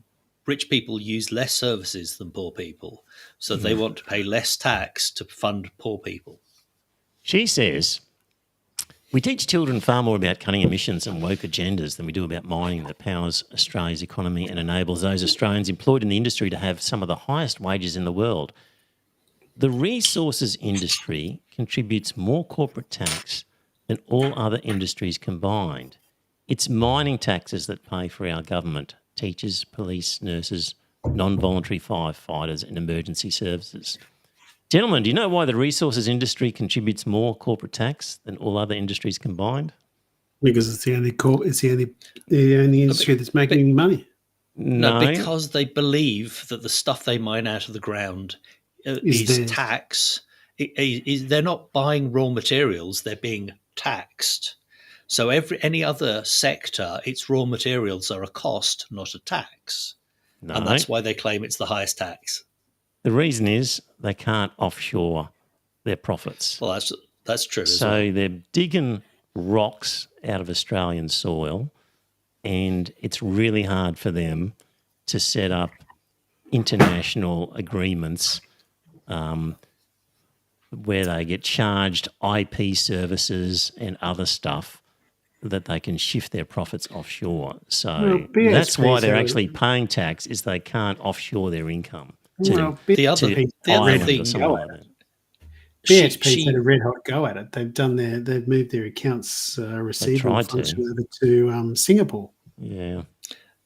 S4: rich people use less services than poor people, so they want to pay less tax to fund poor people.
S2: She says, we teach children far more about cutting emissions and woke agendas than we do about mining that powers Australia's economy and enables those Australians employed in the industry to have some of the highest wages in the world. The resources industry contributes more corporate tax than all other industries combined. It's mining taxes that pay for our government, teachers, police, nurses, non-voluntary firefighters and emergency services. Gentlemen, do you know why the resources industry contributes more corporate tax than all other industries combined?
S3: Because it's the only industry that's making any money.
S4: No, because they believe that the stuff they mine out of the ground is tax. They're not buying raw materials; they're being taxed. So any other sector, its raw materials are a cost, not a tax. No. And that's why they claim it's the highest tax.
S2: The reason is they can't offshore their profits.
S4: Well, that's true.
S2: So they're digging rocks out of Australian soil, and it's really hard for them to set up international agreements where they get charged IP services and other stuff that they can shift their profits offshore. So that's why they're actually paying tax, is they can't offshore their income.
S4: The other thing,
S3: BHP's had a red hot go at it. They've moved their accounts receivable function over to Singapore.
S2: Yeah.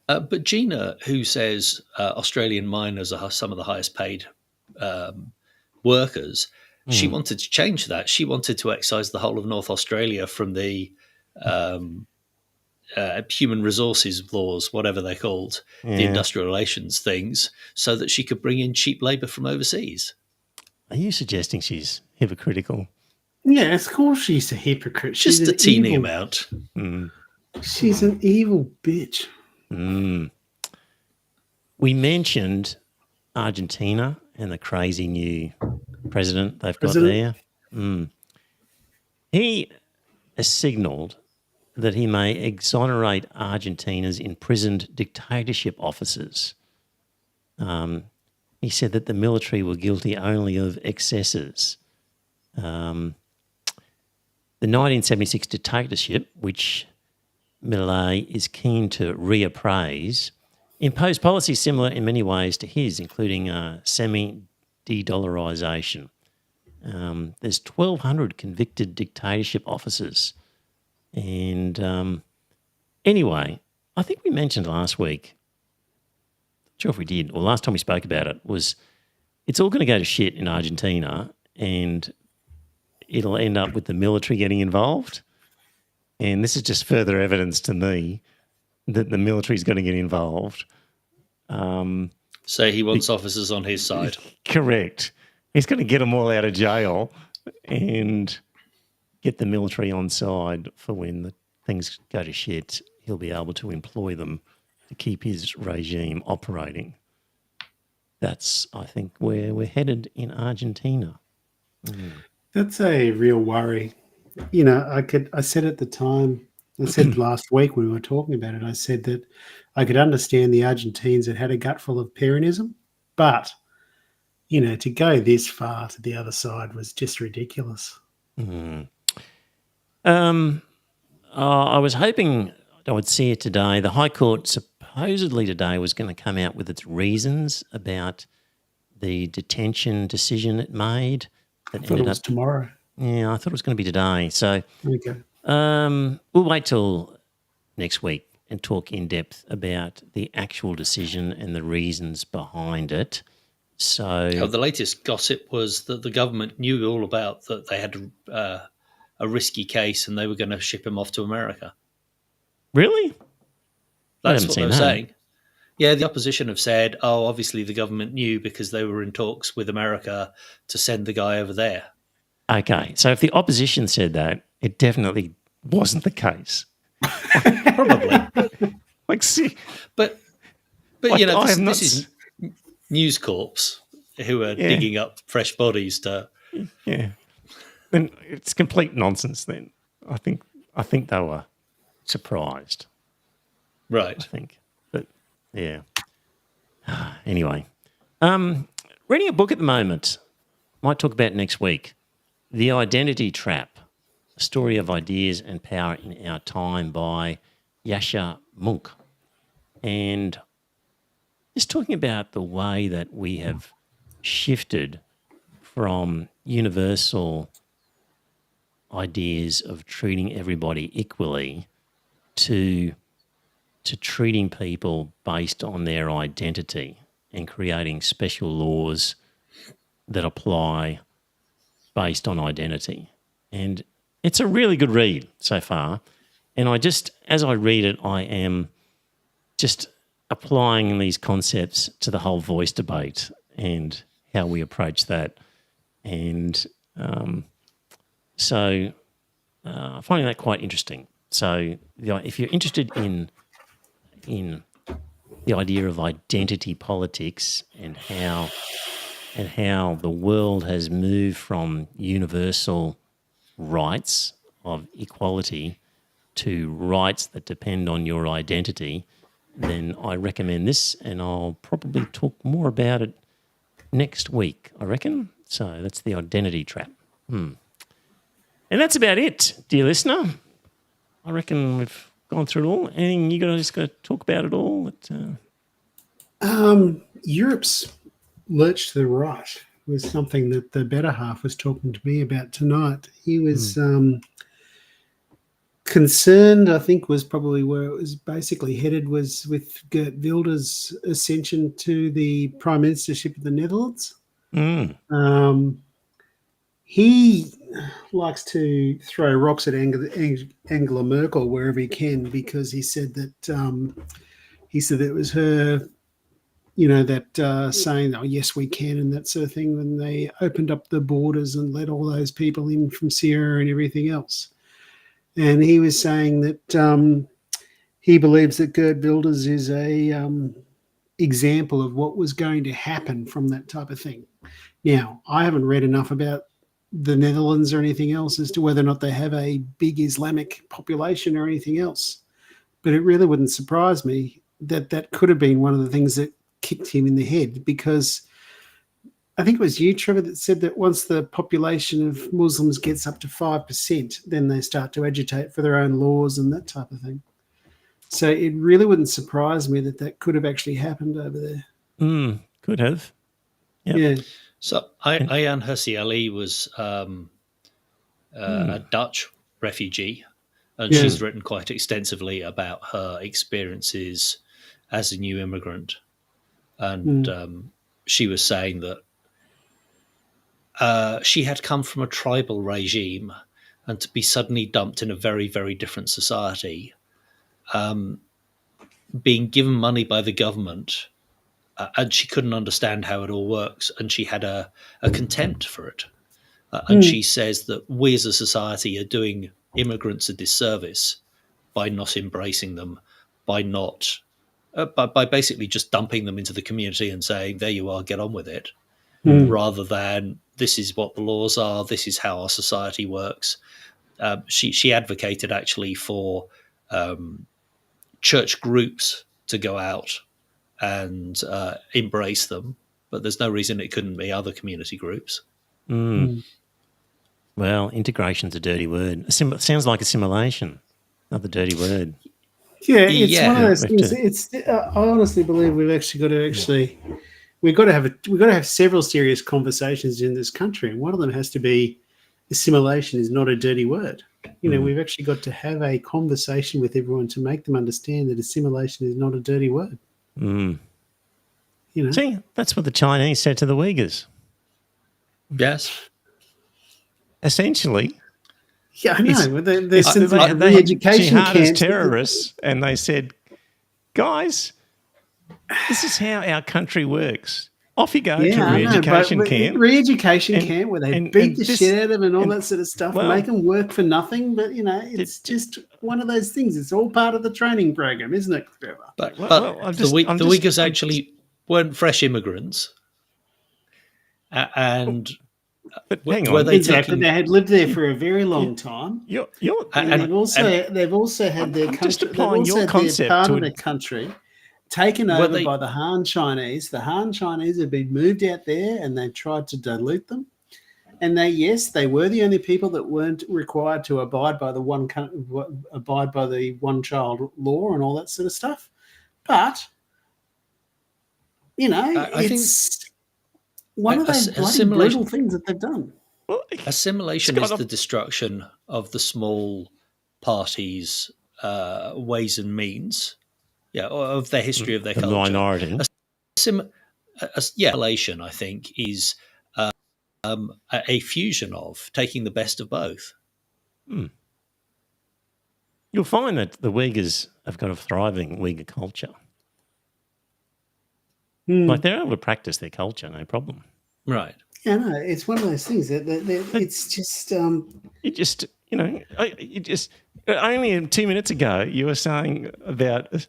S4: But Gina, who says Australian miners are some of the highest paid workers, she wanted to change that. She wanted to excise the whole of North Australia from the human resources laws, whatever they're called, the industrial relations things, so that she could bring in cheap labour from overseas.
S2: Are you suggesting she's hypocritical?
S3: Yeah, of course she's a hypocrite. She's
S4: just a teeny amount.
S3: She's an evil bitch.
S2: We mentioned Argentina and the crazy new president they've got there. He has signalled that he may exonerate Argentina's imprisoned dictatorship officers. He said that the military were guilty only of excesses. The 1976 dictatorship, which Milei is keen to reappraise, imposed policies similar in many ways to his, including semi-de-dollarisation. There's 1,200 convicted dictatorship officers. And anyway, I think we mentioned last week, not sure if we did, or last time we spoke about it, was it's all going to go to shit in Argentina, and it'll end up with the military getting involved. And this is just further evidence to me that the military's going to get involved.
S4: So he wants officers on his side.
S2: Correct. He's going to get them all out of jail and get the military on side for when the things go to shit. He'll be able to employ them to keep his regime operating. That's, I think, where we're headed in Argentina.
S3: That's a real worry. You know, I said at the time, I said last week when we were talking about it, I said that I could understand the Argentines that had a gut full of Peronism, but, you know, to go this far to the other side was just ridiculous.
S2: I was hoping I would see it today. The High Court supposedly today was going to come out with its reasons about the detention decision it made.
S3: I thought it was tomorrow.
S2: Yeah, I thought it was going to be today. So
S3: Okay.
S2: we'll wait till next week and talk in depth about the actual decision and the reasons behind it. So
S4: The latest gossip was that the government knew all about that they had a risky case and they were going to ship him off to America.
S2: really?
S4: That's what they were saying. Yeah, the opposition have said, obviously the government knew because they were in talks with America to send the guy over there.
S2: Okay, so if the opposition said that, it definitely wasn't the case.
S4: Probably.
S2: Like, see,
S4: But
S2: like,
S4: you know,
S2: I have not
S4: this is News Corps who are digging up fresh bodies to...
S2: Yeah. Then it's complete nonsense then. I think they were surprised.
S4: Right.
S2: I think. But yeah. Anyway. Reading a book at the moment. Might talk about next week. The Identity Trap. A Story of Ideas and Power in Our Time by Yasha Munk. And just talking about the way that we have shifted from universal ideas of treating everybody equally to treating people based on their identity and creating special laws that apply based on identity. And it's a really good read so far. And as I read it, I am just applying these concepts to the whole voice debate and how we approach that. And so finding that quite interesting. So if you're interested in the idea of identity politics and how the world has moved from universal rights of equality to rights that depend on your identity, then I recommend this, and I'll probably talk more about it next week, I reckon. So that's The Identity Trap. And that's about it, dear listener. I reckon we've gone through it all. Anything you guys got to talk about it all?
S3: Europe's lurch to the right was something that the better half was talking to me about tonight. He was concerned, I think, was probably where it was basically headed, was with Geert Wilders' ascension to the prime ministership of the Netherlands. He likes to throw rocks at Angela Merkel wherever he can, because he said that it was her, you know, that saying, "Oh, yes, we can," and that sort of thing, when they opened up the borders and let all those people in from Syria and everything else. And he was saying that he believes that Geert Wilders is a example of what was going to happen from that type of thing. Now, I haven't read enough about the Netherlands or anything else as to whether or not they have a big Islamic population or anything else. But it really wouldn't surprise me that that could have been one of the things that kicked him in the head, because I think it was you, Trevor, that said that once the population of Muslims gets up to 5%, then they start to agitate for their own laws and that type of thing. So it really wouldn't surprise me that that could have actually happened over there.
S2: Could have. Yep.
S3: Yeah.
S4: So Ayaan Hirsi Ali was a Dutch refugee, and she's written quite extensively about her experiences as a new immigrant. And she was saying that she had come from a tribal regime, and to be suddenly dumped in a very, very different society, being given money by the government, and she couldn't understand how it all works, and she had a contempt for it. And she says that we as a society are doing immigrants a disservice by not embracing them, by not, by basically just dumping them into the community and saying, there you are, get on with it, rather than this is what the laws are, this is how our society works. She advocated actually for church groups to go out and embrace them, but there's no reason it couldn't be other community groups.
S2: Well, integration's a dirty word. Sounds like assimilation, another dirty word.
S3: Yeah, it's one of those things. I honestly believe we've got to have several serious conversations in this country, and one of them has to be assimilation is not a dirty word. We've actually got to have a conversation with everyone to make them understand that assimilation is not a dirty word.
S2: See, that's what the Chinese said to the Uyghurs.
S4: Yes.
S2: Essentially.
S3: Yeah, I know. They had re-education camps.
S2: Terrorists, and they said, guys, this is how our country works. Off you go to re-education camp.
S3: Re-education camp where they beat the shit out of them and all that sort of stuff, make them work for nothing. But, it's just one of those things. It's all part of the training program, isn't it, Trevor?
S4: But the Uyghurs actually weren't fresh immigrants. And...
S2: But hang on,
S3: they had lived there for a very long time. And they've also had their country. They've also had their part of their country taken over by the Han Chinese. The Han Chinese have been moved out there, and they've tried to dilute them. And they were the only people that weren't required to abide by the one child law and all that sort of stuff. But I think one of those bloody brutal things that they've done.
S2: Well,
S4: assimilation is the destruction of the small parties' ways and means, of their history, of their culture.
S2: Minority.
S4: Assimilation, I think, is a fusion of taking the best of both.
S2: You'll find that the Uyghurs have got a thriving Uyghur culture. Like they're able to practice their culture, no problem.
S4: Right.
S3: Yeah, no, it's one of those things that it's just.
S2: Only 2 minutes ago you were saying about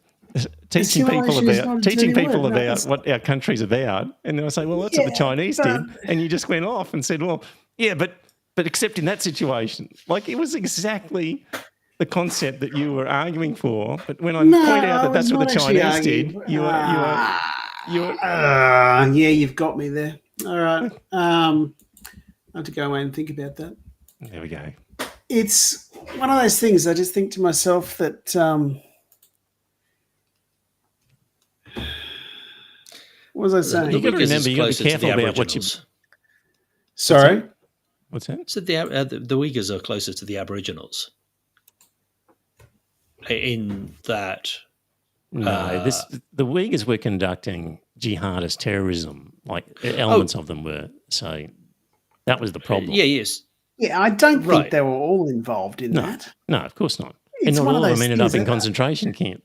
S2: teaching people about what our country's about, and then I say, well, that's what the Chinese did, and you just went off and said, well, yeah, but except in that situation, like it was exactly the concept that you were arguing for. But when I point out that that's what the Chinese did, you were.
S3: Yeah, you've got me there. All right. I have to go away and think about that.
S2: There we go.
S3: It's one of those things. I just think to myself that what was I saying?
S2: You got to remember, you got to be careful about what you.
S3: Sorry,
S2: what's that?
S4: So the Uyghurs are closer to the Aboriginals in that.
S2: No, the Uyghurs were conducting jihadist terrorism, like elements of them were. So that was the problem.
S4: Yes.
S3: Yeah, I don't think they were all involved in that.
S2: No, of course not. And not all of them ended up in concentration camp.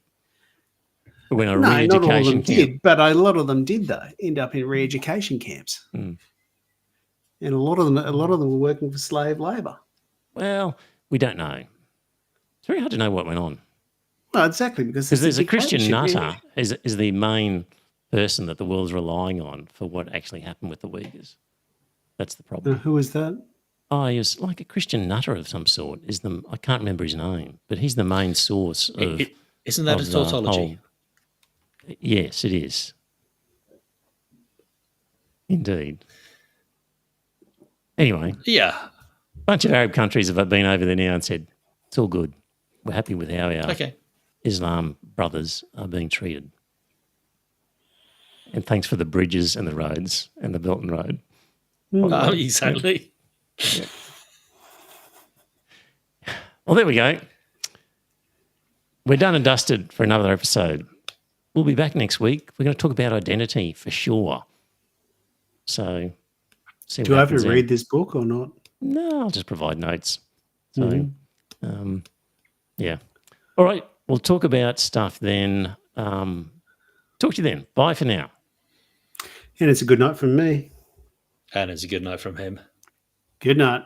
S2: Not all of them did,
S3: but a lot of them did though end up in re-education camps, and a lot of them were working for slave labour.
S2: Well, we don't know. It's very hard to know what went on.
S3: Well, exactly, because
S2: there's a Christian nutter is the main person that the world's relying on for what actually happened with the Uyghurs. That's the problem.
S3: Who is that?
S2: Oh, he was like a Christian nutter of some sort. I can't remember his name, but he's the main source of.
S4: Isn't that a tautology?
S2: Yes, it is. Indeed. Anyway.
S4: Yeah.
S2: A bunch of Arab countries have been over there now and said, it's all good. We're happy with how our Islam brothers are being treated. And thanks for the bridges and the roads and the Belt and Road.
S4: Oh, exactly.
S2: Yeah. Well, there we go. We're done and dusted for another episode. We'll be back next week. We're going to talk about identity for sure. So see
S3: Do
S2: what
S3: I have to
S2: happens then.
S3: read this book or not?
S2: No, I'll just provide notes. So, yeah. All right, we'll talk about stuff then. Talk to you then. Bye for now.
S3: And it's a good night from me.
S4: And it's a good night from him.
S3: Good night.